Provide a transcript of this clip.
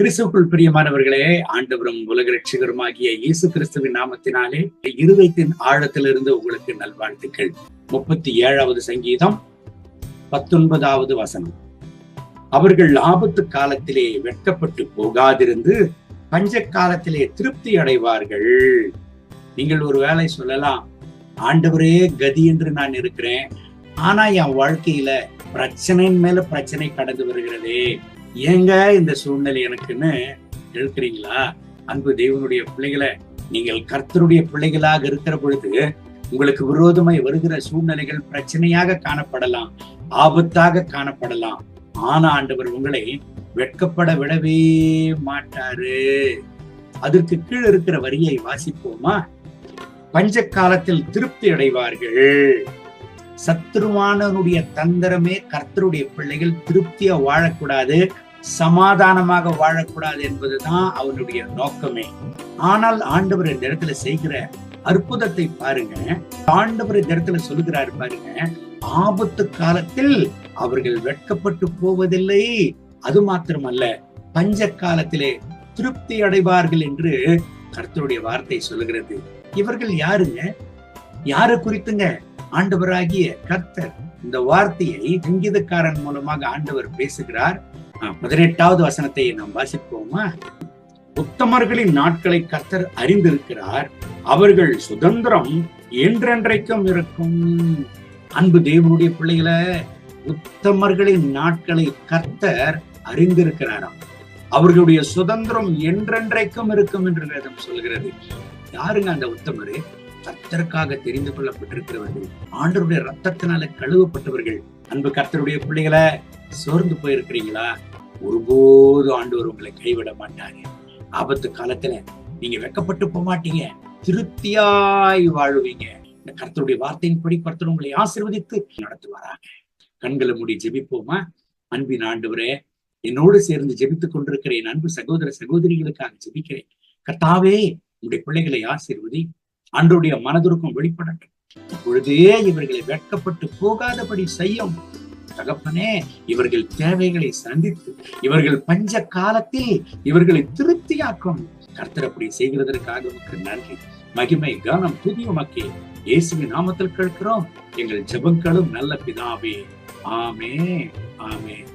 கிறிஸ்துவுக்குள் பிரியமானவர்களே, ஆண்டவரும் உலக ரட்சகருமாகிய இயேசு கிறிஸ்துவின் நாமத்தினாலே இருதயத்தின் ஆழத்திலிருந்து உங்களுக்கு நல்வாழ்த்துக்கள். 37வது சங்கீதம் 19வது வசனம். அவர்கள் ஆபத்து காலத்திலே வெட்கப்பட்டு போகாதிருந்து பஞ்ச காலத்திலே திருப்தி அடைவார்கள். நீங்கள் ஒரு வேளை சொல்லலாம், ஆண்டவரே கதி என்று நான் இருக்கிறேன், ஆனா என் வாழ்க்கையில பிரச்சனையின் மேல பிரச்சனை கடந்து வருகிறதே, ஏங்க இந்த சூழ்நிலை எனக்குன்னு இருக்கிறீங்களா? அன்பு தேவனுடைய பிள்ளைகளை, நீங்கள் கர்த்தருடைய பிள்ளைகளாக இருக்கிற பொழுது உங்களுக்கு விரோதமாய் வருகிற சூழ்நிலைகள் பிரச்சனையாக காணப்படலாம், ஆபத்தாக காணப்படலாம். ஆனா ஆண்டவர் உங்களை வெட்கப்பட விடவே மாட்டாரு. அதற்கு கீழ் இருக்கிற வரியை வாசிப்போமா? பஞ்ச காலத்தில் திருப்தி அடைவார்கள். சத்துருவானவனுடைய தந்திரமே கர்த்தருடைய பிள்ளைகள் திருப்தியா வாழக்கூடாது, சமாதானமாக வாழக்கூடாது என்பதுதான் அவனுடைய நோக்கமே. ஆனால் ஆண்டவர் இந்த இடத்துல செய்கிற அற்புதத்தை பாருங்க. ஆண்டவர் இந்த இடத்துல சொல்லுகிறாரு பாருங்க, ஆபத்து காலத்தில் அவர்கள் வெட்கப்பட்டு போவதில்லை, அது மாத்திரமல்ல பஞ்ச காலத்திலே திருப்தி அடைவார்கள் என்று கர்த்தருடைய வார்த்தை சொல்லுகிறது. இவர்கள் யாருங்க? யாரை குறித்துங்க? ஆண்டவராகிய கர்த்தர் இந்த வார்த்தையை சங்கீதக்காரன் மூலமாக ஆண்டவர் பேசுகிறார். 18வது வசனத்தை நாம் வாசிப்போமா? உத்தமர்களின் நாட்களை கர்த்தர் அறிந்திருக்கிறார், அவர்கள் சுதந்திரம் என்றென்றைக்கும் இருக்கும். அன்பு தேவனுடைய பிள்ளைகளை, உத்தமர்களின் நாட்களை கர்த்தர் அறிந்திருக்கிறாராம், அவர்களுடைய சுதந்திரம் என்றென்றைக்கும் இருக்கும் என்று வேதம் சொல்கிறது. யாருங்க அந்த உத்தமரு? கர்த்தருக்காக தெரிந்து கொள்ளப்பட்டிருக்கிறவர்கள், ஆண்டவருடைய ரத்தத்தினால கழுவப்பட்டவர்கள். அன்பு கர்த்தருடைய பிள்ளைகளை, சோர்ந்து போயிருக்கிறீங்களா? ஒருபோது ஆண்டவர் உங்களை கைவிட மாட்டாரு. ஆபத்து காலத்துல நீங்க வெட்கப்பட்டு போக மாட்டீங்க, திருப்தியாய் வாழுவீங்க. இந்த கர்த்தருடைய வார்த்தையின்படி கர்த்தர் உங்களை ஆசீர்வதித்து நடத்துவாராங்க. கண்களை மூடி ஜெபிப்போமா? அன்பின் ஆண்டவரே, என்னோடு சேர்ந்து ஜெபித்துக் கொண்டிருக்கிற என் அன்பு சகோதர சகோதரிகளுக்காக ஜெபிக்கிறேன். கர்த்தாவே, உங்களுடைய பிள்ளைகளை ஆசீர்வதி, ஆண்டவருடைய மனதிற்கும் வெளிப்படட்டும். இப்பொழுதே இவர்களை வெட்கப்பட்டு போகாதபடி செய்யும் தகப்பனே. இவர்கள் தேவைகளை சந்தித்து இவர்கள் பஞ்ச காலத்தில் இவர்களை திருப்தியாக்கும். கர்த்தர் அப்படி செய்கிறதற்காக உமக்கு நன்றி, மகிமை, கனம், துதி உமக்கே. இயேசுவின் நாமத்தில் கேட்கிறோம் எங்கள் ஜெபங்களும் நல்ல பிதாவே. ஆமென், ஆமென்.